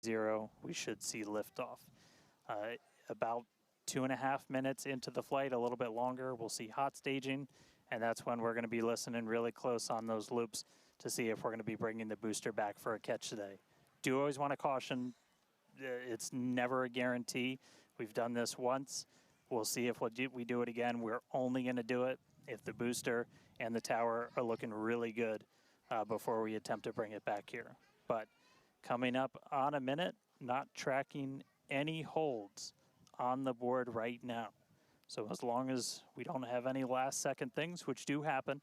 0, we should see liftoff. About 2.5 minutes into the flight, a little bit longer, we'll see hot staging, and that's when we're going to be listening really close on those loops to see if we're going to be bringing the booster back for a catch today. Do always want to caution, it's never a guarantee. We've done this once. We'll see if we do it again. We're only going to do it if the booster and the tower are looking really good before we attempt to bring it back here. But coming up on a minute, not tracking any holds on the board right now. So as long as we don't have any last second things, which do happen.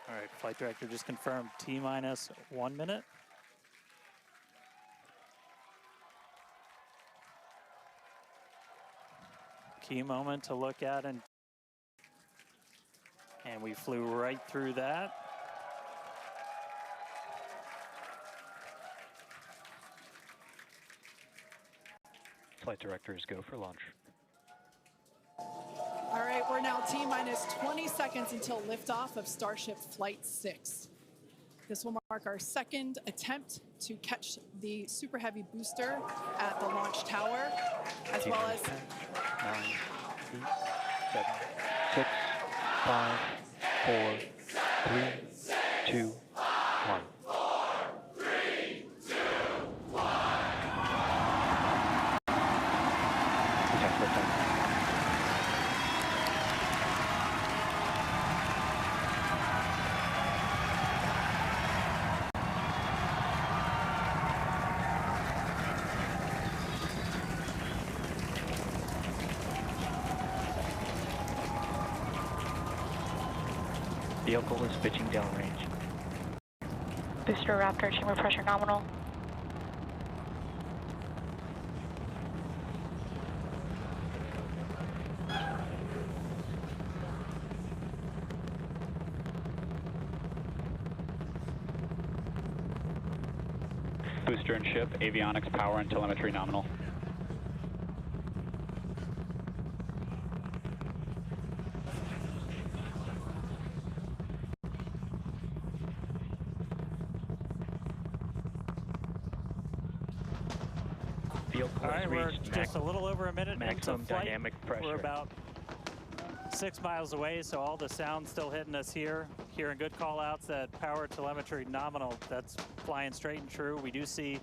All right, flight director just confirmed T-minus 1 minute. Key moment to look at, and we flew right through that. Flight directors go for launch. All right, we're now T-minus 20 seconds until liftoff of Starship Flight 6. This will mark our second attempt to catch the Super Heavy booster at the launch tower, as well as 10, 9, 8, 7, 6, 5, 4, 3, 2, 1. Vehicle is pitching downrange. Booster Raptor, chamber pressure nominal. Booster and ship, avionics, power, and telemetry nominal. All right, we're just a little over a minute into flight. Dynamic pressure. We're about 6 miles away, so all the sound's still hitting us here. Hearing good call-outs that power telemetry nominal, that's flying straight and true. We do see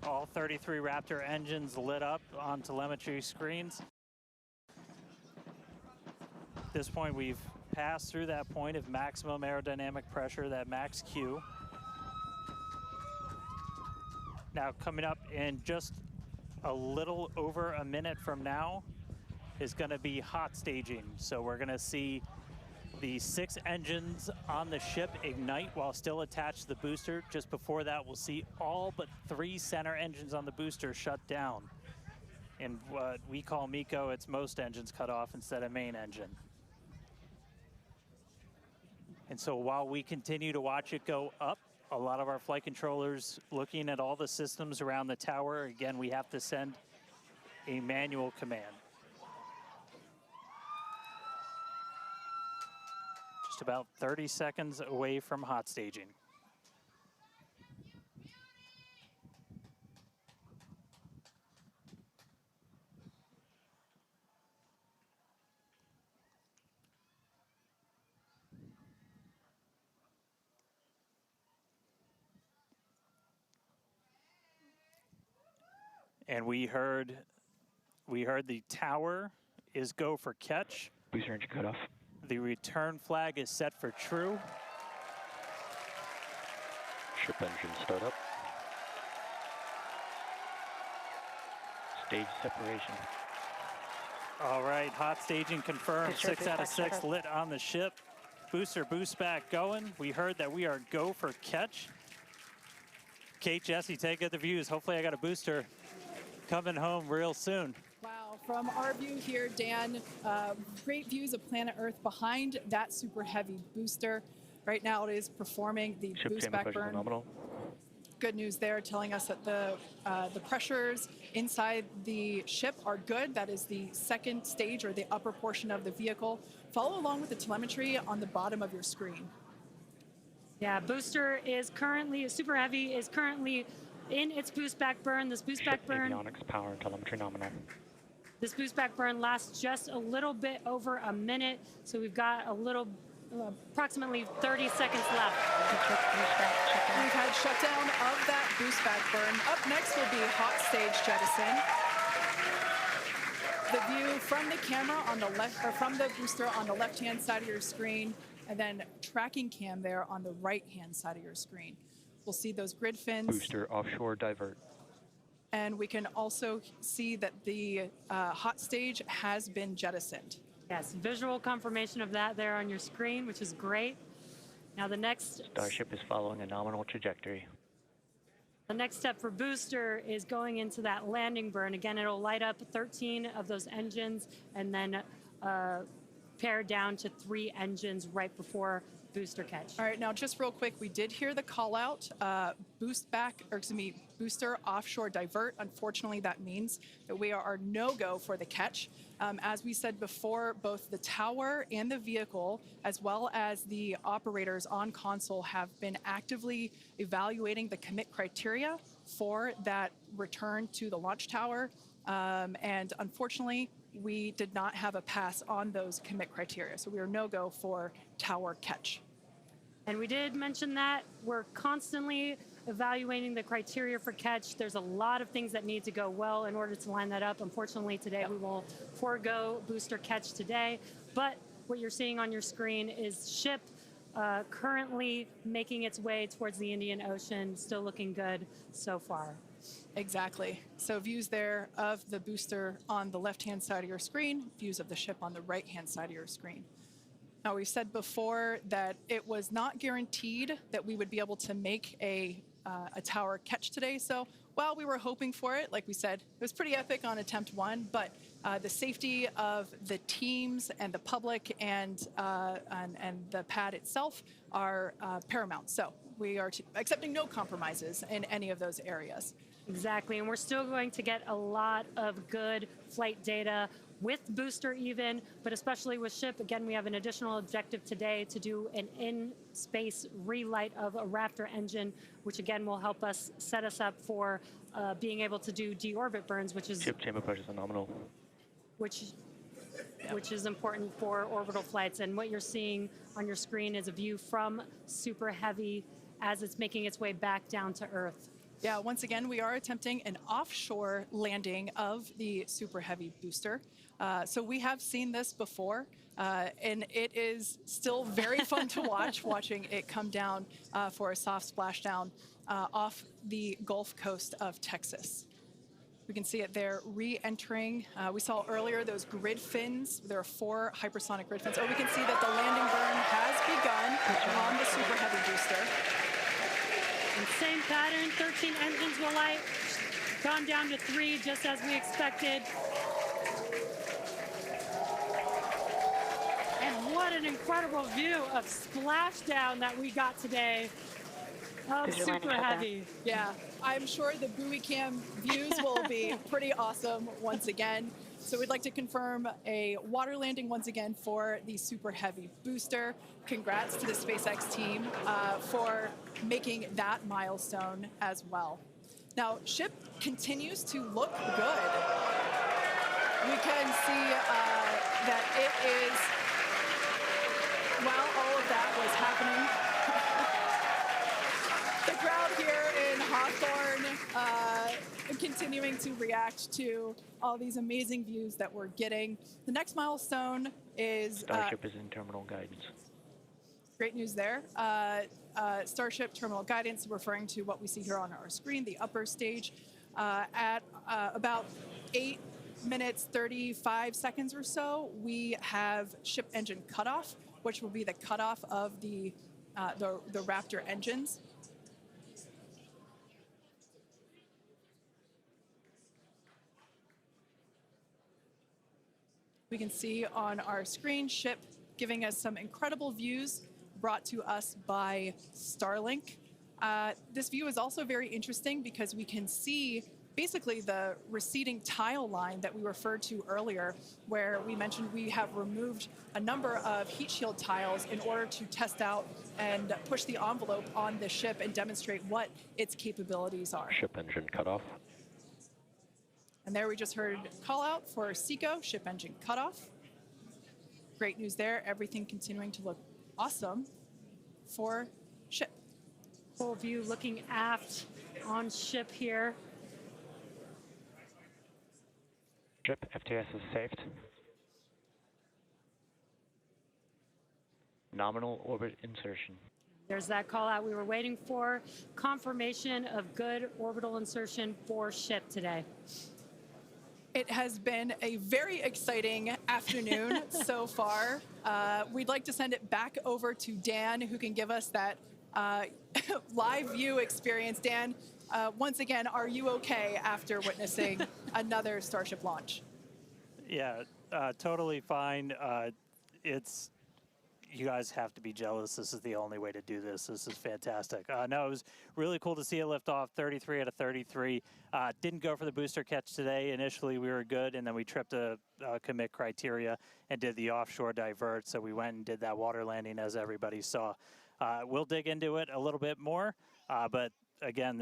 all 33 Raptor engines lit up on telemetry screens. At this point, we've passed through that point of maximum aerodynamic pressure, that max Q. Now, coming up in just a little over a minute from now is going to be hot staging. So we're going to see the 6 engines on the ship ignite while still attached to the booster. Just before that, we'll see all but 3 center engines on the booster shut down. In what we call MECO, it's most engines cut off instead of main engine. And so while we continue to watch it go up, a lot of our flight controllers looking at all the systems around the tower. Again, we have to send a manual command. Just about 30 seconds away from hot staging. And we heard the tower is go for catch. Booster engine cut off. The return flag is set for true. Ship engine start up. Stage separation. All right, hot staging confirmed. 6 out of 6 lit on the ship. Booster boost back going. We heard that we are go for catch. Kate, Jesse, take at the views. Hopefully I got a booster coming home real soon. Wow, from our view here, Dan, great views of planet Earth behind that Super Heavy booster. Right now it is performing the Ship boost back burn. Nominal. Good news there, telling us that the pressures inside the ship are good. That is the second stage, or the upper portion of the vehicle. Follow along with the telemetry on the bottom of your screen. Yeah, booster is currently, Super Heavy is currently in its boost back burn. This boost back burn, Avionics power and telemetry nominal. this boost back burn lasts just a little bit over a minute. So we've got a little, approximately 30 seconds left. We've had shutdown of that boost back burn. Up next will be hot stage jettison. The view from the camera on the left, or from the booster on the left-hand side of your screen, and then tracking cam there on the right-hand side of your screen. We'll see those grid fins. Booster offshore divert. And we can also see that the hot stage has been jettisoned. Yes, visual confirmation of that there on your screen, which is great. Now the next Starship is following a nominal trajectory. The next step for booster is going into that landing burn. Again, it'll light up 13 of those engines and then pare down to 3 engines right before booster catch. All right, now just real quick, we did hear the call out, booster offshore divert. Unfortunately, that means that we are no-go for the catch. As we said before, both the tower and the vehicle, as well as the operators on console, have been actively evaluating the commit criteria for that return to the launch tower. And unfortunately, we did not have a pass on those commit criteria. So we are no-go for tower catch. And we did mention that we're constantly evaluating the criteria for catch. There's a lot of things that need to go well in order to line that up. Unfortunately, today we will forego booster catch today. But what you're seeing on your screen is ship currently making its way towards the Indian Ocean, still looking good so far. Exactly. So views there of the booster on the left-hand side of your screen, views of the ship on the right-hand side of your screen. Now, we've said before that it was not guaranteed that we would be able to make a tower catch today. So while we were hoping for it, like we said, it was pretty epic on attempt 1, but the safety of the teams and the public and the pad itself are paramount. So we are accepting no compromises in any of those areas. Exactly, and we're still going to get a lot of good flight data with booster even, but especially with ship. Again, we have an additional objective today to do an in-space relight of a Raptor engine, which again will help us set us up for being able to do deorbit burns, which is Ship chamber pressure is nominal. which is important for orbital flights. And what you're seeing on your screen is a view from Super Heavy as it's making its way back down to Earth. Yeah, once again, we are attempting an offshore landing of the Super Heavy booster. So we have seen this before, and it is still very fun to watch, watching it come down for a soft splashdown off the Gulf Coast of Texas. We can see it there re-entering. We saw earlier those grid fins. There are 4 hypersonic grid fins. Oh, we can see that the landing burn has begun on the Super Heavy booster. And same pattern, 13 engines will light, gone down to 3 just as we expected. And what an incredible view of splashdown that we got today of Super Heavy. Yeah, I'm sure the buoy cam views will be pretty awesome once again. So we'd like to confirm a water landing once again for the Super Heavy booster. Congrats to the SpaceX team for making that milestone as well. Now, ship continues to look good. We can see that it is, while all of that was happening, the crowd here in Hawthorne continuing to react to all these amazing views that we're getting. The next milestone is Starship is in terminal guidance. great news there. Starship terminal guidance, referring to what we see here on our screen, the upper stage, at about 8 minutes 35 seconds or so, we have ship engine cutoff, which will be the cutoff of the Raptor engines. We can see on our screen ship giving us some incredible views brought to us by Starlink. This view is also very interesting because we can see basically the receding tile line that we referred to earlier, where we mentioned we have removed a number of heat shield tiles in order to test out and push the envelope on the ship and demonstrate what its capabilities are. Ship engine cutoff. And there we just heard call out for SECO, ship engine cutoff. Great news there. Everything continuing to look awesome for ship. Full view looking aft on ship here. Ship, FTS is saved. Nominal orbit insertion. There's that call out we were waiting for. Confirmation of good orbital insertion for ship today. It has been a very exciting afternoon so far. We'd like to send it back over to Dan, who can give us that live view experience. Dan, once again, are you okay after witnessing another Starship launch? Yeah, totally fine. You guys have to be jealous. This is the only way to do this. This is fantastic. No, it was really cool to see it lift off 33 out of 33. Didn't go for the booster catch today. Initially, we were good, and then we tripped a commit criteria and did the offshore divert. So we went and did that water landing, as everybody saw. We'll dig into it a little bit more, but again,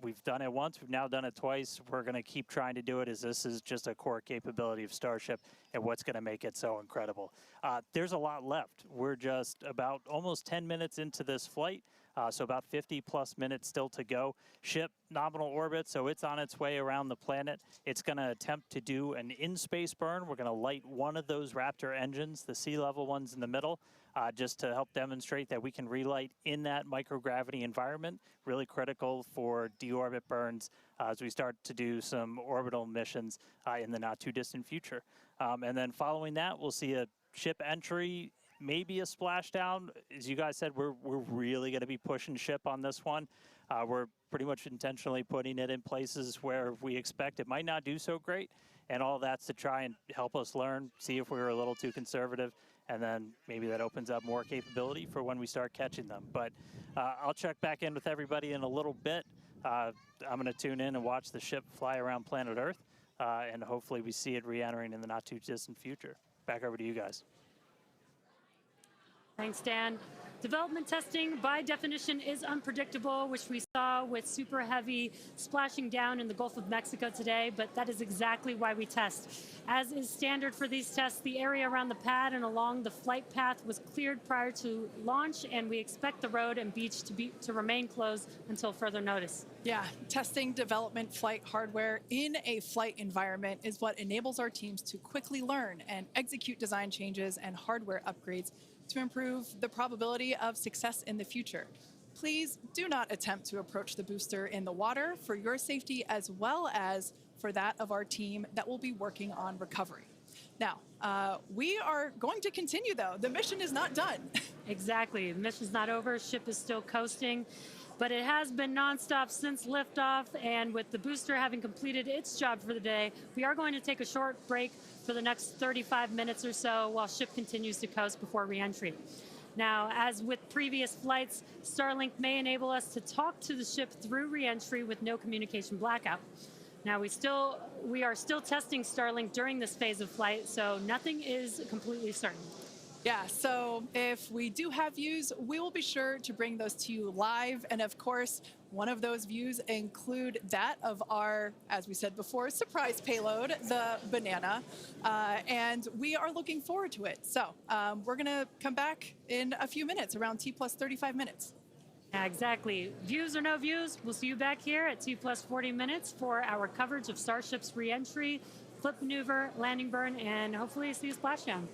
we've done it once, we've now done it twice. We're going to keep trying to do it, as this is just a core capability of Starship and what's going to make it so incredible. There's a lot left. We're just about almost 10 minutes into this flight, so about 50 plus minutes still to go. Ship nominal orbit, so it's on its way around the planet. It's going to attempt to do an in-space burn. We're going to light one of those Raptor engines, the sea level ones in the middle, just to help demonstrate that we can relight in that microgravity environment. Really critical for deorbit burns as we start to do some orbital missions in the not too distant future. And then following that, we'll see a ship entry, maybe a splashdown. As you guys said, we're really going to be pushing ship on this one. We're pretty much intentionally putting it in places where we expect it might not do so great, and all that's to try and help us learn, see if we were a little too conservative, and then maybe that opens up more capability for when we start catching them. But I'll check back in with everybody in a little bit. I'm going to tune in and watch the ship fly around planet Earth, and hopefully we see it re-entering in the not too distant future. Back over to you guys. Thanks, Dan. Development testing, by definition, is unpredictable, which we saw with Super Heavy splashing down in the Gulf of Mexico today, but that is exactly why we test. As is standard for these tests, the area around the pad and along the flight path was cleared prior to launch, and we expect the road and beach to remain closed until further notice. Yeah, testing development flight hardware in a flight environment is what enables our teams to quickly learn and execute design changes and hardware upgrades to improve the probability of success in the future. Please do not attempt to approach the booster in the water for your safety, as well as for that of our team that will be working on recovery. Now, we are going to continue, though. The mission is not done. Exactly. The mission's not over. Ship is still coasting. But it has been nonstop since liftoff, and with the booster having completed its job for the day, we are going to take a short break for the next 35 minutes or so while ship continues to coast before re-entry. Now, as with previous flights, Starlink may enable us to talk to the ship through re-entry with no communication blackout. Now, we are still testing Starlink during this phase of flight, so nothing is completely certain. Yeah, so if we do have views, we will be sure to bring those to you live. And of course, one of those views include that of our, as we said before, surprise payload, the Banana. And we are looking forward to it. So we're going to come back in a few minutes, around T+35 minutes. Yeah, exactly. Views or no views, we'll see you back here at T+40 minutes for our coverage of Starship's re-entry, flip maneuver, landing burn, and hopefully see a splashdown.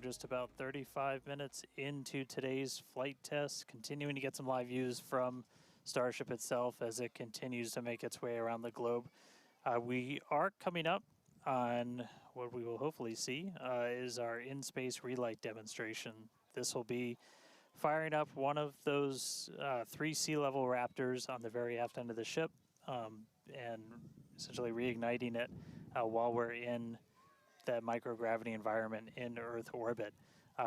just about 35 minutes into today's flight test, continuing to get some live views from Starship itself as it continues to make its way around the globe. We are coming up on what we will hopefully see is our in-space relight demonstration. This will be firing up one of those 3 sea-level Raptors on the very aft end of the ship and essentially reigniting it while we're in that microgravity environment in Earth orbit.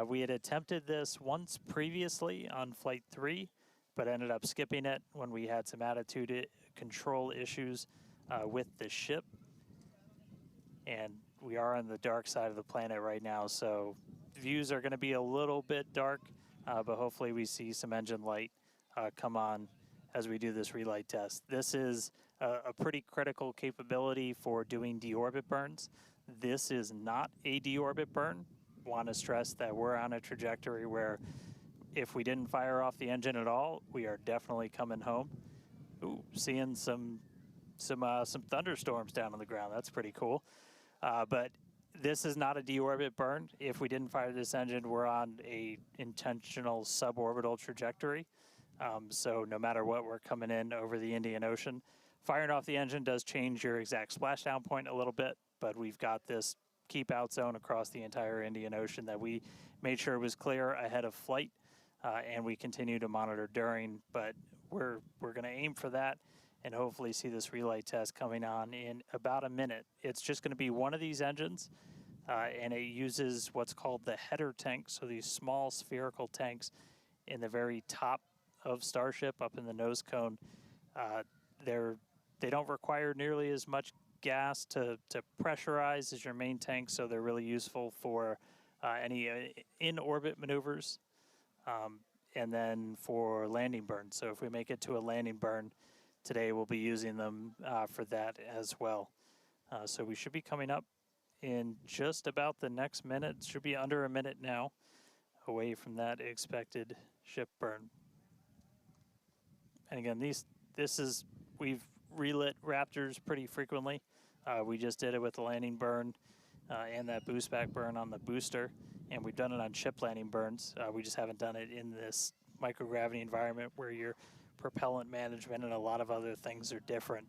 We had attempted this once previously on Flight 3, but ended up skipping it when we had some attitude control issues with the ship. And we are on the dark side of the planet right now, so views are going to be a little bit dark, but hopefully we see some engine light come on as we do this relight test. This is a pretty critical capability for doing deorbit burns. This is not a deorbit burn. Want to stress that we're on a trajectory where if we didn't fire off the engine at all, we are definitely coming home. Ooh, seeing some thunderstorms down on the ground. That's pretty cool. But this is not a deorbit burn. If we didn't fire this engine, we're on a intentional suborbital trajectory. So no matter what, we're coming in over the Indian Ocean. Firing off the engine does change your exact splashdown point a little bit, but we've got this keep out zone across the entire Indian Ocean that we made sure was clear ahead of flight, and we continue to monitor during, but we're going to aim for that and hopefully see this relight test coming on in about a minute. It's just going to be one of these engines, and it uses what's called the header tank, so these small spherical tanks in the very top of Starship up in the nose cone. They don't require nearly as much gas to pressurize as your main tank, so they're really useful for any in-orbit maneuvers and then for landing burns. So if we make it to a landing burn today, we'll be using them for that as well. So we should be coming up in just about the next minute. It should be under a minute now away from that expected ship burn. And again, we've relit Raptors pretty frequently. We just did it with the landing burn and that boost back burn on the booster, and we've done it on ship landing burns. We just haven't done it in this microgravity environment where your propellant management and a lot of other things are different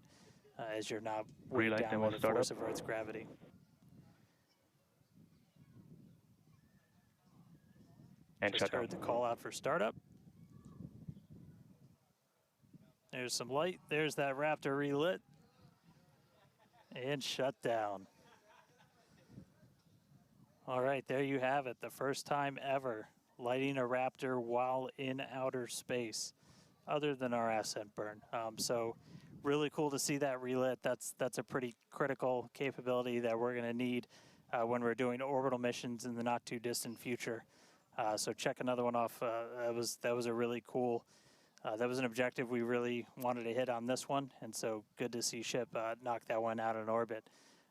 as you're not weighed down by the force of Earth's gravity. And just heard the call out for startup. There's some light. There's that Raptor relit. And shut down. All right, there you have it. The first time ever lighting a Raptor while in outer space, other than our ascent burn. So really cool to see that relit. That's a pretty critical capability that we're going to need when we're doing orbital missions in the not too distant future. So check another one off. That was a really cool. That was an objective we really wanted to hit on this one, and so good to see ship knock that one out in orbit.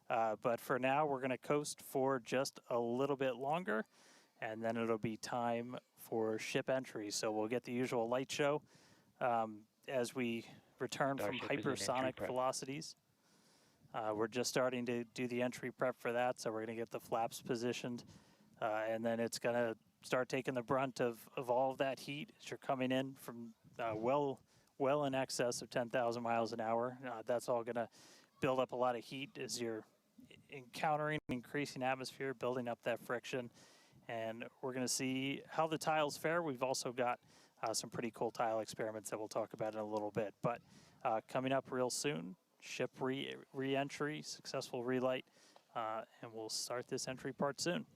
But for now, we're going to coast for just a little bit longer, and then it'll be time for ship entry. So we'll get the usual light show as we return from hypersonic velocities. We're just starting to do the entry prep for that, so we're going to get the flaps positioned, and then it's going to start taking the brunt of all of that heat as you're coming in from well in excess of 10,000 miles an hour. That's all going to build up a lot of heat as you're encountering increasing atmosphere, building up that friction. And we're going to see how the tiles fare. We've also got some pretty cool tile experiments that we'll talk about in a little bit. But coming up real soon, ship re-entry, successful relight, and we'll start this entry part soon.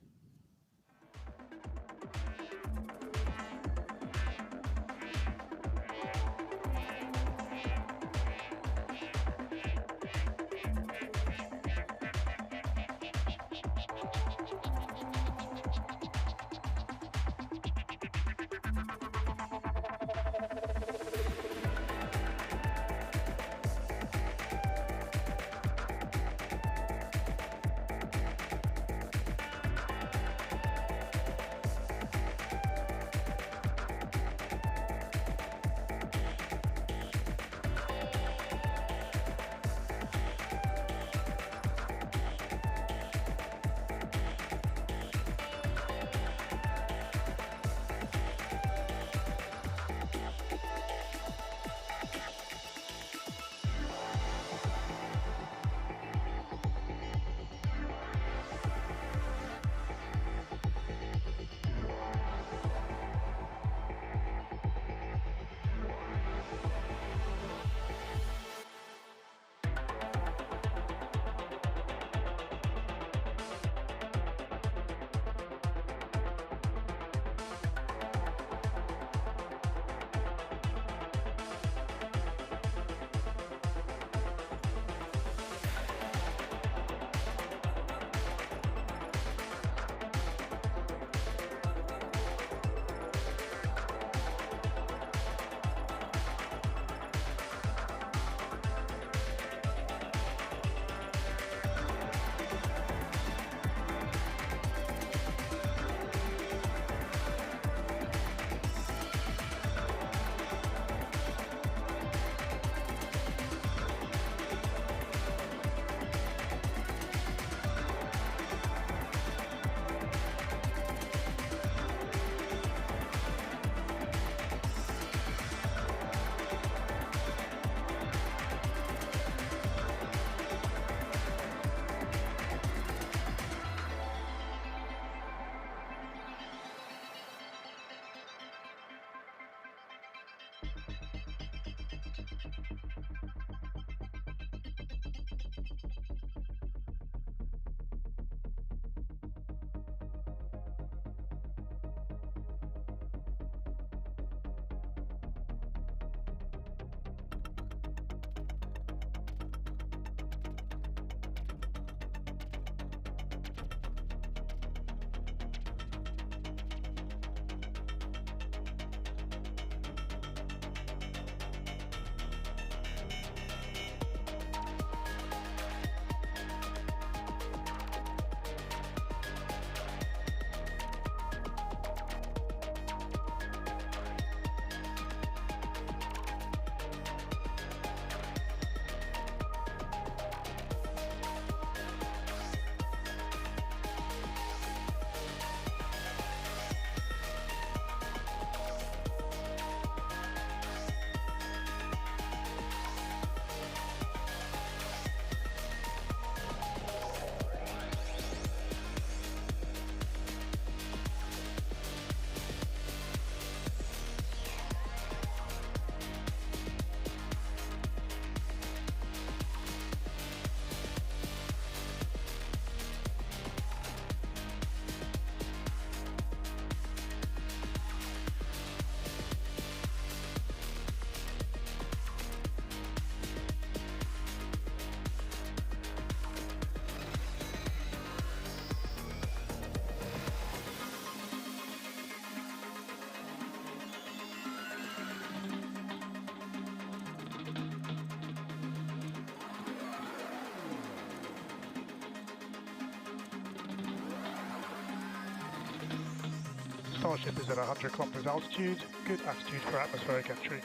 Starship is at 100 kilometers altitude, good attitude for atmospheric entry.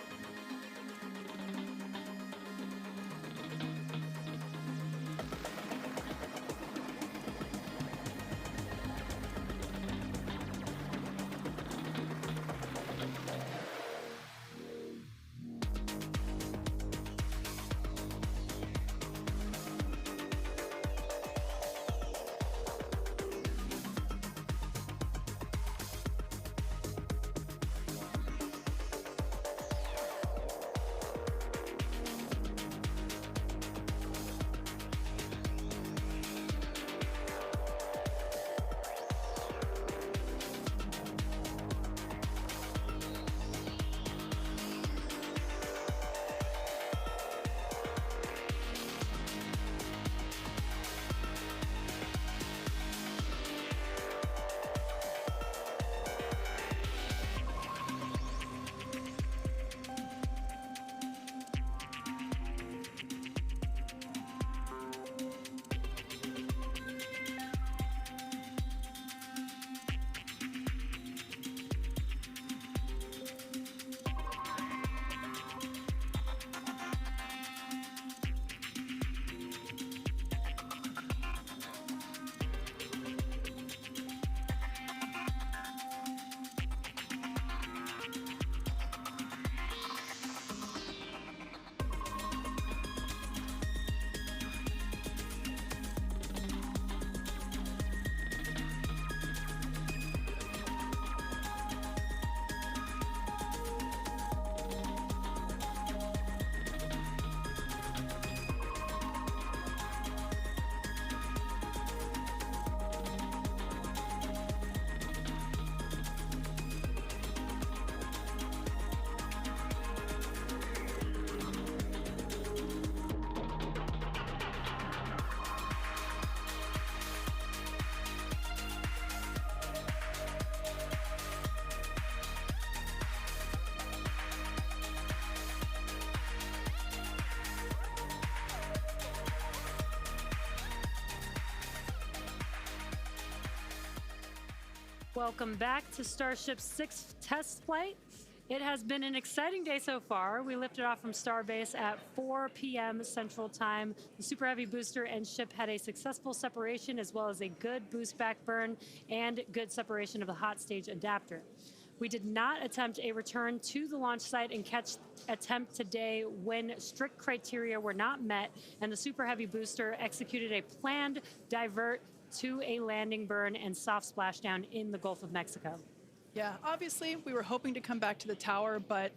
Welcome back to Starship's 6th test flight. It has been an exciting day so far. We lifted off from Starbase at 4 p.m. Central Time. The Super Heavy booster and ship had a successful separation as well as a good boost back burn and good separation of the hot stage adapter. We did not attempt a return to the launch site and catch attempt today when strict criteria were not met and the Super Heavy booster executed a planned divert to a landing burn and soft splashdown in the Gulf of Mexico. Yeah, obviously we were hoping to come back to the tower, but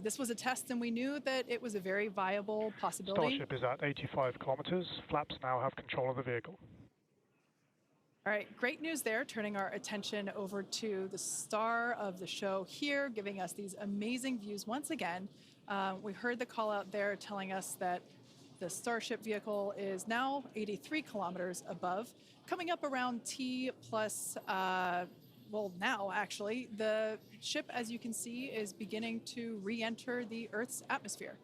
this was a test and we knew that it was a very viable possibility. Starship is at 85 kilometers. Flaps now have control of the vehicle. All right, great news there, turning our attention over to the star of the show here, giving us these amazing views once again. We heard the call out there telling us that the Starship vehicle is now 83 kilometers above, coming up around T plus, well, now actually, the ship, as you can see, is beginning to re-enter the Earth's atmosphere.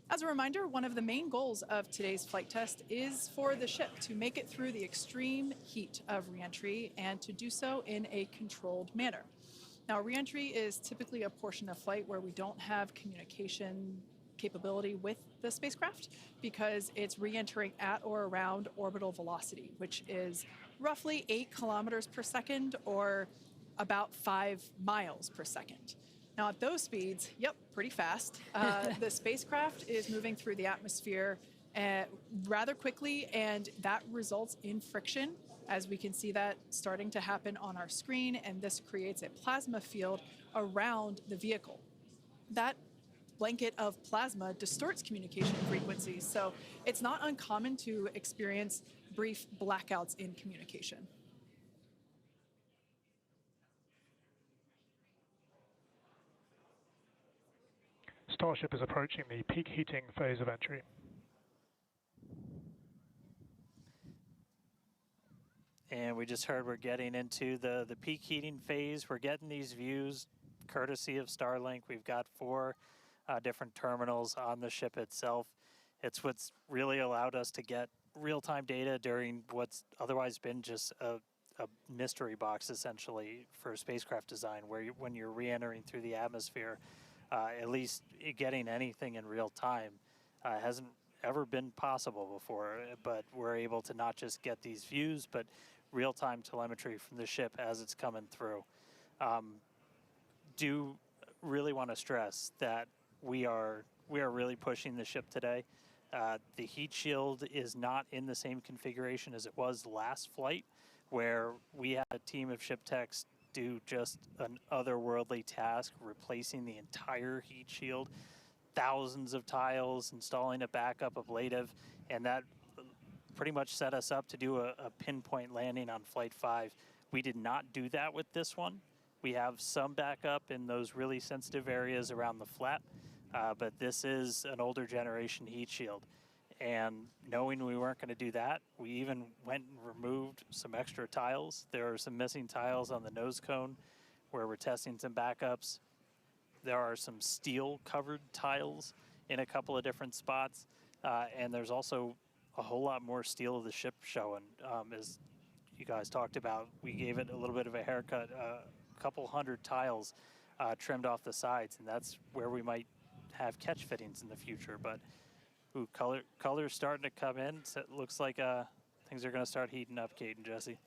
As a reminder, one of the main goals of today's flight test is for the ship to make it through the extreme heat of re-entry and to do so in a controlled manner. Now, re-entry is typically a portion of flight where we don't have communication capability with the spacecraft because it's re-entering at or around orbital velocity, which is roughly 8 kilometers per second or about 5 miles per second. Now at those speeds, yep, pretty fast, the spacecraft is moving through the atmosphere rather quickly, and that results in friction, as we can see that starting to happen on our screen, and this creates a plasma field around the vehicle. That blanket of plasma distorts communication frequencies, so it's not uncommon to experience brief blackouts in communication. Starship is approaching the peak heating phase of entry. And we just heard we're getting into the peak heating phase. We're getting these views courtesy of Starlink. We've got 4 different terminals on the ship itself. It's what's really allowed us to get real-time data during what's otherwise been just a a mystery box essentially for spacecraft design, where when you're re-entering through the atmosphere, at least getting anything in real time hasn't ever been possible before. But we're able to not just get these views, but real-time telemetry from the ship as it's coming through. Do really want to stress that we are really pushing the ship today. The heat shield is not in the same configuration as it was last flight, where we had a team of ship techs do just an otherworldly task, replacing the entire heat shield, thousands of tiles, installing a backup ablative, and that pretty much set us up to do a pinpoint landing on Flight 5. We did not do that with this one. We have some backup in those really sensitive areas around the flap, but this is an older generation heat shield. And knowing we weren't going to do that, we even went and removed some extra tiles. There are some missing tiles on the nose cone where we're testing some backups. There are some steel covered tiles in a couple of different spots. And there's also a whole lot more steel of the ship showing. As you guys talked about, we gave it a little bit of a haircut, a couple hundred tiles trimmed off the sides, and that's where we might have catch fittings in the future. But ooh, color's starting to come in. So it looks like things are going to start heating up, Kate and Jesse.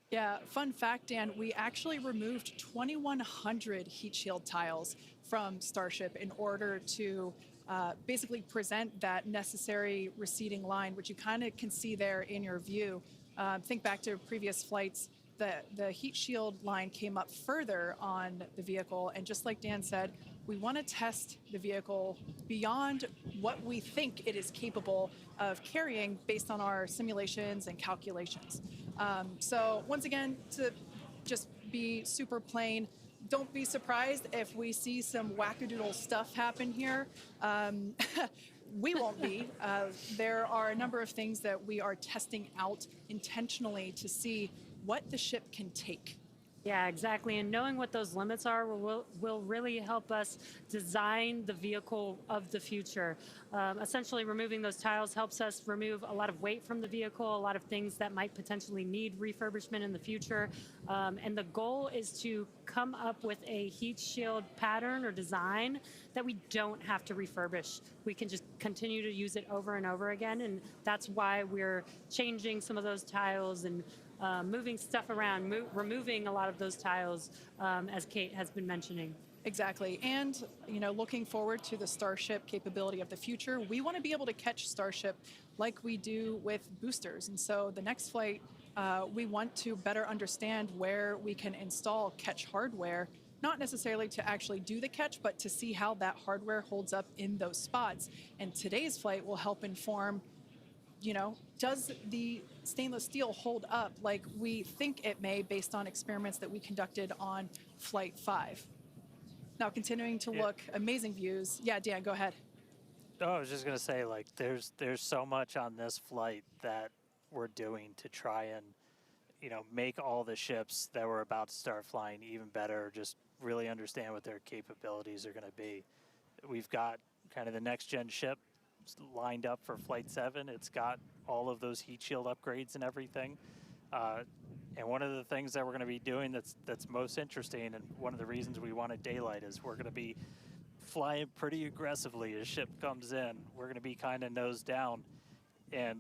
Yeah, fun fact, Dan, we actually removed 2,100 heat shield tiles from Starship in order to basically present that necessary receding line, which you kind of can see there in your view. Think back to previous flights, the heat shield line came up further on the vehicle, and just like Dan said, we want to test the vehicle beyond what we think it is capable of carrying based on our simulations and calculations. So once again, to just be super plain, don't be surprised if we see some wackadoodle stuff happen here. We won't be. There are a number of things that we are testing out intentionally to see what the ship can take. Yeah, exactly. And knowing what those limits are will really help us design the vehicle of the future. Essentially, removing those tiles helps us remove a lot of weight from the vehicle, a lot of things that might potentially need refurbishment in the future. And the goal is to come up with a heat shield pattern or design that we don't have to refurbish. We can just continue to use it over and over again. And that's why we're changing some of those tiles and moving stuff around, removing a lot of those tiles, as Kate has been mentioning. Exactly. And, you know, looking forward to the Starship capability of the future, we want to be able to catch Starship like we do with boosters. And so the next flight, we want to better understand where we can install catch hardware, not necessarily to actually do the catch, but to see how that hardware holds up in those spots. And today's flight will help inform, you know, does the stainless steel hold up like we think it may based on experiments that we conducted on Flight 5? Now, continuing to look, amazing views. Yeah, Dan, go ahead. Oh, I was just going to say, like, there's so much on this flight that we're doing to try and, you know, make all the ships that we're about to start flying even better, just really understand what their capabilities are going to be. We've got kind of the next gen ship lined up for Flight 7. It's got all of those heat shield upgrades and everything. And one of the things that we're going to be doing that's most interesting, and one of the reasons we wanted daylight, is we're going to be flying pretty aggressively as ship comes in. We're going to be kind of nose down, and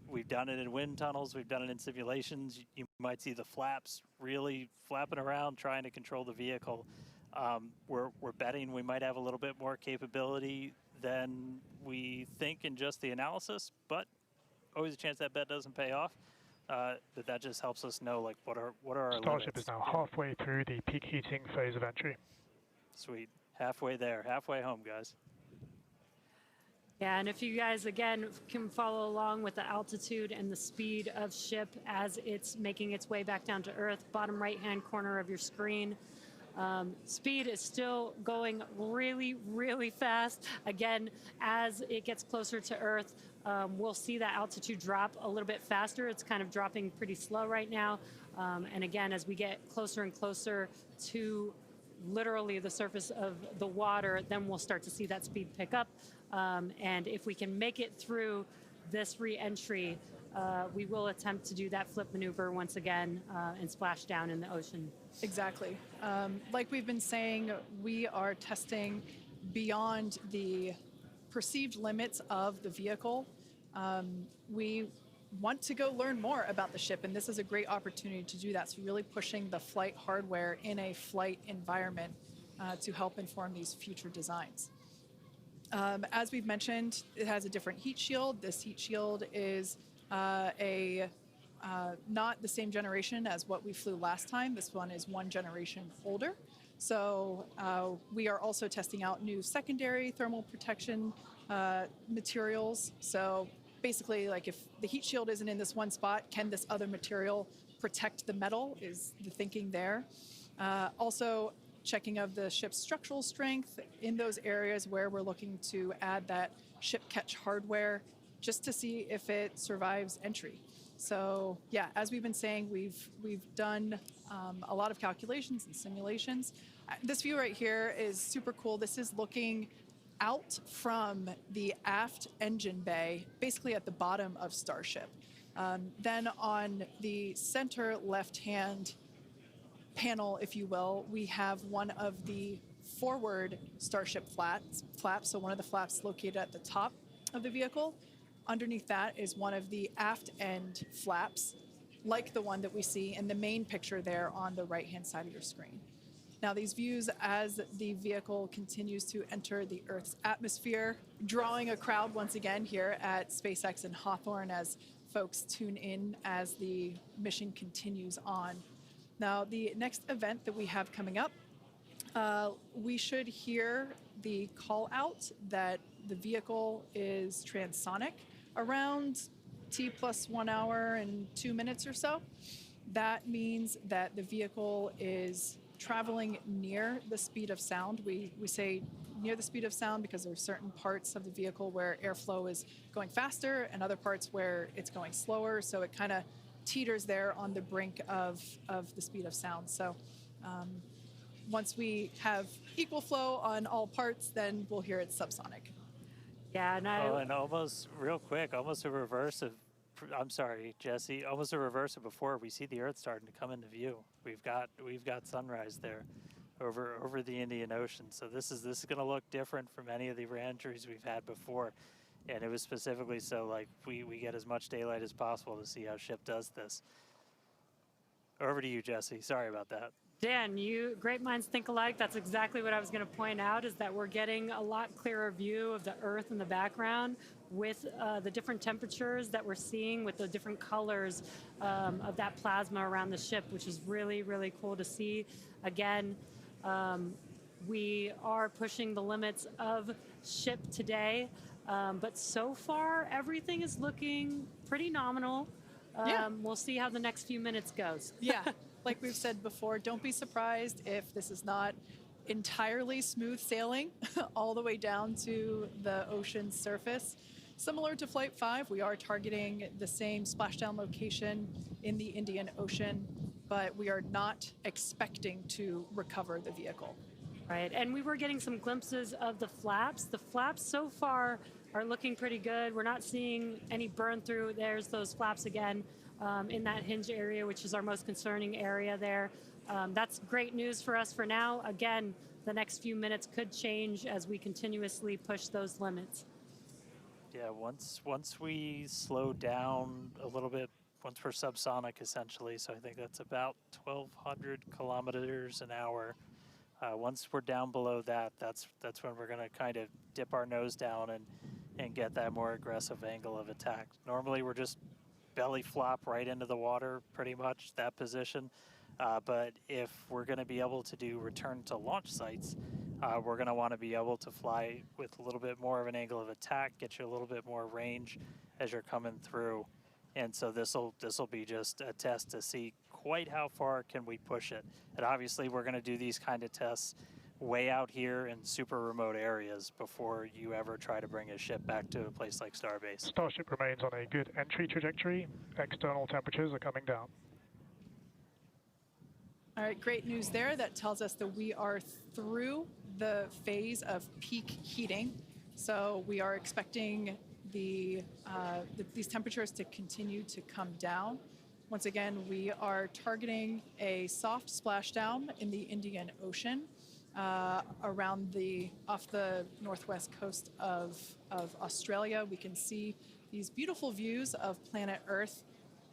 we've done it in wind tunnels, we've done it in simulations. You might see the flaps really flapping around trying to control the vehicle. We're betting we might have a little bit more capability than we think in just the analysis, but always a chance that bet doesn't pay off. But that just helps us know, like, what are our Starship limits. is now halfway through the peak heating phase of entry. Sweet. Halfway there. Halfway home, guys. Yeah, and if you guys, again, can follow along with the altitude and the speed of ship as it's making its way back down to Earth, bottom right-hand corner of your screen, speed is still going really, really fast. Again, as it gets closer to Earth, we'll see that altitude drop a little bit faster. It's kind of dropping pretty slow right now. And again, as we get closer and closer to literally the surface of the water, then we'll start to see that speed pick up. And if we can make it through this re-entry, we will attempt to do that flip maneuver once again and splash down in the ocean. Exactly. Like we've been saying, we are testing beyond the perceived limits of the vehicle. We want to go learn more about the ship, and this is a great opportunity to do that. So really pushing the flight hardware in a flight environment to help inform these future designs. As we've mentioned, it has a different heat shield. This heat shield is not the same generation as what we flew last time. This one is one generation older. So we are also testing out new secondary thermal protection materials. So basically, like if the heat shield isn't in this one spot, can this other material protect the metal is the thinking there. Also, checking of the ship's structural strength in those areas where we're looking to add that ship catch hardware just to see if it survives entry. So yeah, as we've been saying, we've done a lot of calculations and simulations. This view right here is super cool. This is looking out from the aft engine bay, basically at the bottom of Starship. Then on the center left-hand panel, if you will, we have one of the forward Starship flaps, so one of the flaps located at the top of the vehicle. Underneath that is one of the aft end flaps, like the one that we see in the main picture there on the right-hand side of your screen. Now, these views as the vehicle continues to enter the Earth's atmosphere, drawing a crowd once again here at SpaceX in Hawthorne as folks tune in as the mission continues on. Now, the next event that we have coming up, we should hear the call out that the vehicle is transonic around T plus 1 hour and 2 minutes or so. That means that the vehicle is traveling near the speed of sound. We say near the speed of sound because there are certain parts of the vehicle where airflow is going faster and other parts where it's going slower. So it kind of teeters there on the brink of the speed of sound. So once we have equal flow on all parts, then we'll hear it's subsonic. Yeah, and almost real quick, almost a reverse of, I'm sorry, Jesse, almost a reverse of before. We see the Earth starting to come into view. We've got sunrise there over the Indian Ocean. So this is going to look different from any of the re-entries we've had before. And it was specifically so like we get as much daylight as possible to see how ship does this. Over to you, Jesse. Sorry about that. Dan, great minds think alike. That's exactly what I was going to point out, is that we're getting a lot clearer view of the Earth in the background with the different temperatures that we're seeing, with the different colors of that plasma around the ship, which is really, really cool to see. Again, we are pushing the limits of ship today, but so far everything is looking pretty nominal. We'll see how the next few minutes goes. Yeah. Like we've said before, don't be surprised if this is not entirely smooth sailing all the way down to the ocean's surface. Similar to Flight 5, we are targeting the same splashdown location in the Indian Ocean, but we are not expecting to recover the vehicle. Right, and we were getting some glimpses of the flaps. The flaps so far are looking pretty good. We're not seeing any burn through. There's those flaps again. In that hinge area, which is our most concerning area there. That's great news for us for now. Again, the next few minutes could change as we continuously push those limits. Yeah, once we slow down a little bit, once we're subsonic essentially, so I think that's about 1,200 kilometers an hour. Once we're down below that, that's when we're going to kind of dip our nose down and get that more aggressive angle of attack. Normally we're just belly flop right into the water, pretty much that position. But if we're going to be able to do return to launch sites, we're going to want to be able to fly with a little bit more of an angle of attack, get you a little bit more range as you're coming through. And so this'll be just a test to see quite how far can we push it. And obviously we're going to do these kind of tests way out here in super remote areas before you ever try to bring a ship back to a place like Starbase. Starship remains on a good entry trajectory. External temperatures are coming down. All right, great news there. That tells us that we are through the phase of peak heating. So we are expecting these temperatures to continue to come down. Once again, we are targeting a soft splashdown in the Indian Ocean off the northwest coast of Australia. We can see these beautiful views of planet Earth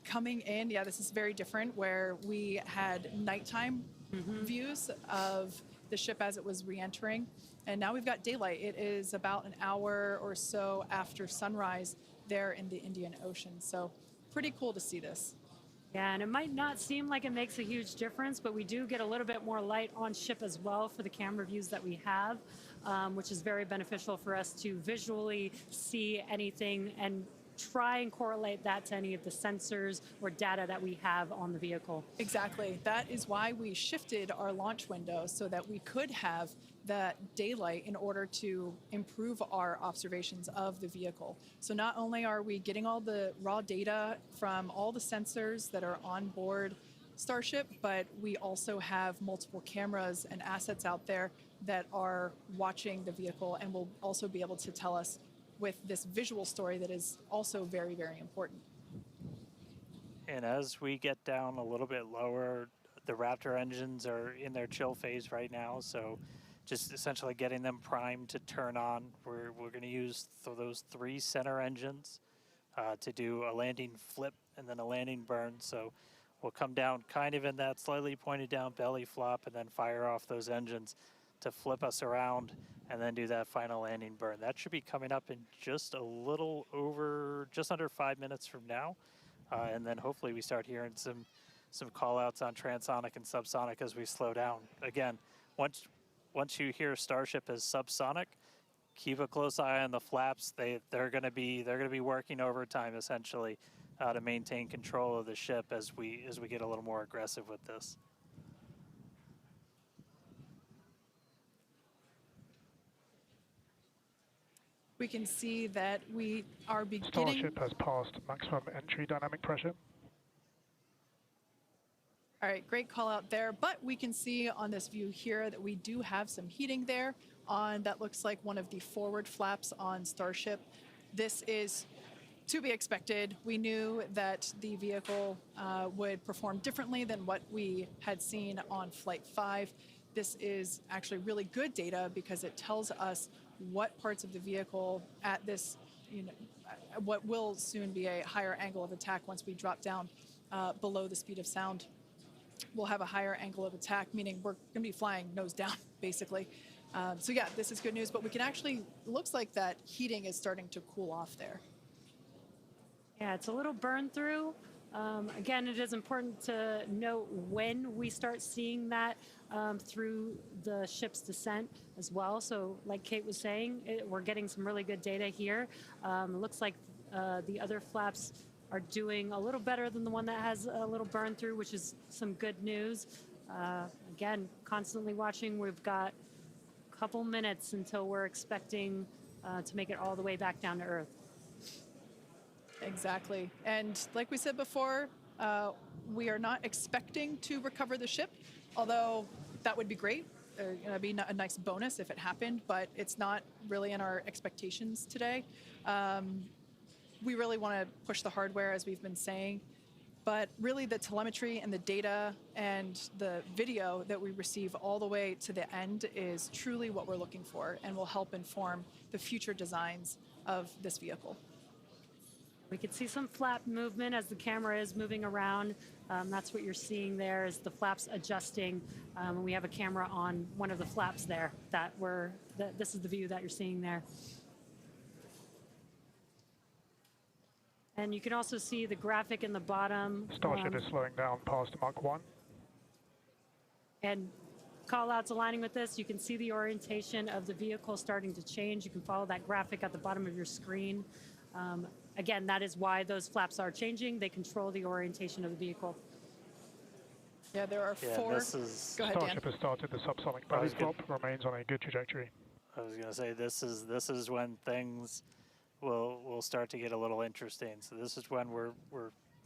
coming in. Yeah, this is very different, where we had nighttime views of the ship as it was re-entering, and now we've got daylight. It is about an hour or so after sunrise there in the Indian Ocean, so pretty cool to see this. Yeah, and it might not seem like it makes a huge difference, but we do get a little bit more light on ship as well for the camera views that we have, which is very beneficial for us to visually see anything and try and correlate that to any of the sensors or data that we have on the vehicle. Exactly. That is why we shifted our launch window, so that we could have that daylight in order to improve our observations of the vehicle. So not only are we getting all the raw data from all the sensors that are on board Starship, but we also have multiple cameras and assets out there that are watching the vehicle and will also be able to tell us with this visual story that is also very, very important. And as we get down a little bit lower, the Raptor engines are in their chill phase right now, so just essentially getting them primed to turn on. We're going to use those 3 center engines to do a landing flip and then a landing burn. So we'll come down kind of in that slightly pointed down belly flop and then fire off those engines to flip us around and then do that final landing burn. That should be coming up in just under 5 minutes from now. And then hopefully we start hearing some call outs on transonic and subsonic as we slow down. Again, once you hear Starship as subsonic, keep a close eye on the flaps. They're going to be working overtime essentially to maintain control of the ship as we get a little more aggressive with this. We can see that we are beginning... Starship has passed maximum entry dynamic pressure. All right, great call out there. But we can see on this view here that we do have some heating there on that looks like one of the forward flaps on Starship. This is to be expected. We knew that the vehicle would perform differently than what we had seen on Flight 5. This is actually really good data because it tells us what parts of the vehicle at this, what will soon be a higher angle of attack once we drop down below the speed of sound. We'll have a higher angle of attack, meaning we're going to be flying nose down, basically. So yeah, this is good news, but we can actually, looks like that heating is starting to cool off there. Yeah, it's a little burn through. Again, it is important to note when we start seeing that through the ship's descent as well. So like Kate was saying, we're getting some really good data here. It looks like the other flaps are doing a little better than the one that has a little burn through, which is some good news. Again, constantly watching. We've got a couple minutes until we're expecting to make it all the way back down to Earth. Exactly. And like we said before, we are not expecting to recover the ship, although that would be great. It'd be a nice bonus if it happened, but it's not really in our expectations today. We really want to push the hardware, as we've been saying, but really the telemetry and the data and the video that we receive all the way to the end is truly what we're looking for and will help inform the future designs of this vehicle. We can see some flap movement as the camera is moving around. That's what you're seeing there is the flaps adjusting. We have a camera on one of the flaps there this is the view that you're seeing there. And you can also see the graphic in the bottom. Starship is slowing down past Mach 1. And call outs aligning with this. You can see the orientation of the vehicle starting to change. You can follow that graphic at the bottom of your screen. Again, that is why those flaps are changing. They control the orientation of the vehicle. Yeah, there are 4. This is, Go ahead, Dan. Starship has started the subsonic belly flop, remains on a good trajectory. I was going to say this is when things will start to get a little interesting. So this is when we're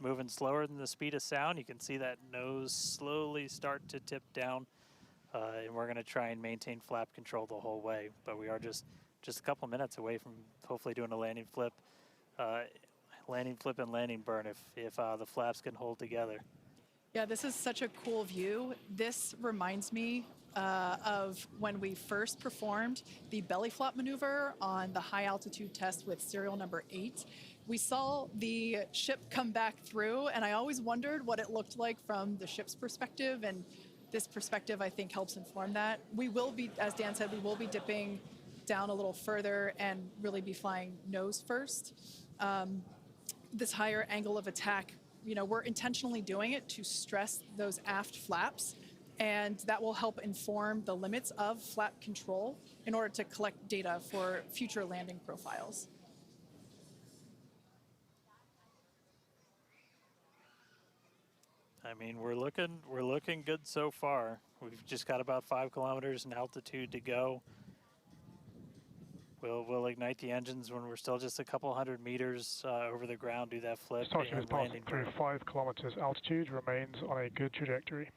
moving slower than the speed of sound. You can see that nose slowly start to tip down, and we're going to try and maintain flap control the whole way. But we are just a couple minutes away from hopefully doing a landing flip landing, flip, and landing burn if the flaps can hold together. Yeah, this is such a cool view. This reminds me of when we first performed the belly flop maneuver on the high altitude test with serial number 8. We saw the ship come back through, and I always wondered what it looked like from the ship's perspective, and this perspective, I think, helps inform that. We will be, as Dan said, we will be dipping down a little further and really be flying nose first. This higher angle of attack, you know, we're intentionally doing it to stress those aft flaps, and that will help inform the limits of flap control in order to collect data for future landing profiles. I mean, we're looking good so far. We've just got about 5 kilometers in altitude to go. We'll ignite the engines when we're still just a couple hundred meters over the ground, do that flip. Starship is and passing landing through burn. 5 kilometers altitude, remains on a good trajectory.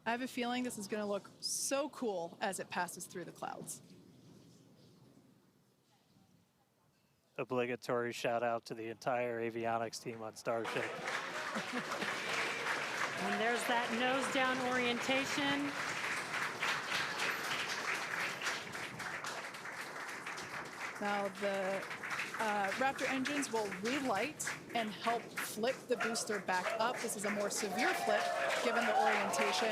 I have a feeling this is going to look so cool as it passes through the clouds. Obligatory shout out to the entire avionics team on Starship. And there's that nose down orientation. Now the Raptor engines will relight and help flip the booster back up. This is a more severe flip given the orientation.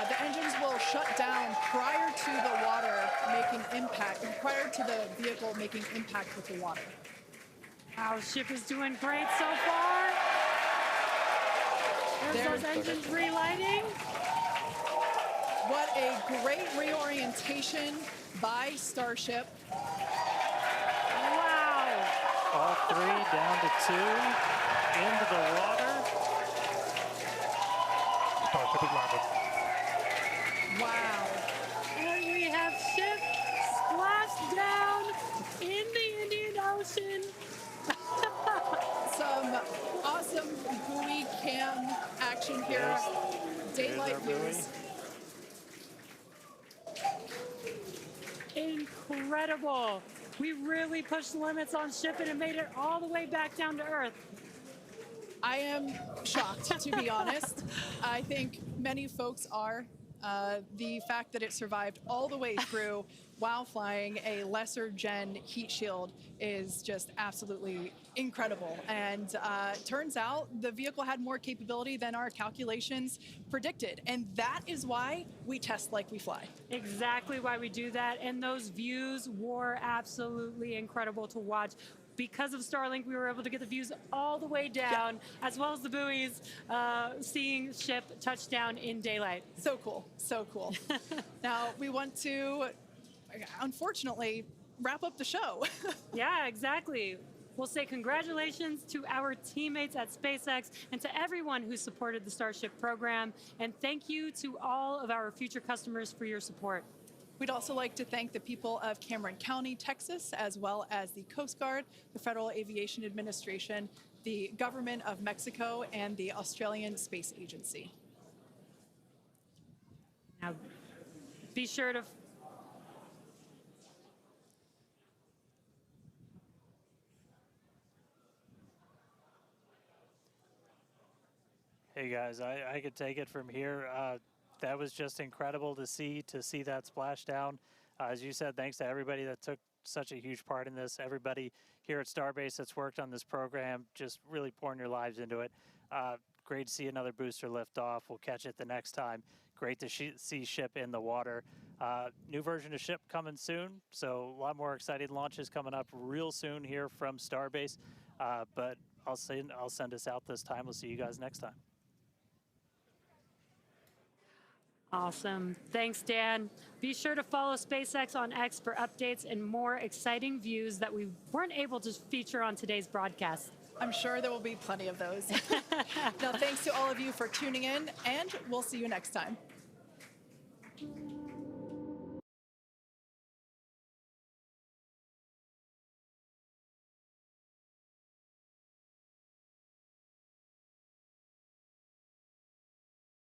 The engines will shut down prior to the water making impact, prior to the vehicle making impact with the water. Our ship is doing great so far. There's those engines relighting. What a great reorientation by Starship. Wow. All 3 down to 2 into the water. Starship is landed. Wow. And we have ship splashed down in the Indian Ocean. Some awesome buoy cam action here. Daylight our buoy. views. Incredible. We really pushed the limits on ship and it made it all the way back down to Earth. I am shocked, to be honest. I think many folks are. The fact that it survived all the way through while flying a lesser gen heat shield is just absolutely incredible. And turns out the vehicle had more capability than our calculations predicted. And that is why we test like we fly. Exactly why we do that. And those views were absolutely incredible to watch. Because of Starlink, we were able to get the views all the way down, as well as the buoys, seeing ship touch down in daylight. So cool, so cool. Now we want to, unfortunately, wrap up the show. Yeah, exactly. We'll say congratulations to our teammates at SpaceX and to everyone who supported the Starship program. And thank you to all of our future customers for your support. We'd also like to thank the people of Cameron County, Texas, as well as the Coast Guard, the Federal Aviation Administration, the Government of Mexico, and the Australian Space Agency. Now, be sure to Hey guys, I could take it from here. That was just incredible to see that splashdown. As you said, thanks to everybody that took such a huge part in this. Everybody here at Starbase that's worked on this program, just really pouring your lives into it. Great to see another booster lift off. We'll catch it the next time. Great to see ship in the water. New version of ship coming soon, so a lot more exciting launches coming up real soon here from Starbase. But I'll send us out this time. We'll see you guys next time. Awesome. Thanks, Dan. Be sure to follow SpaceX on X for updates and more exciting views that we weren't able to feature on today's broadcast. I'm sure there will be plenty of those. Now, thanks to all of you for tuning in, and we'll see you next time.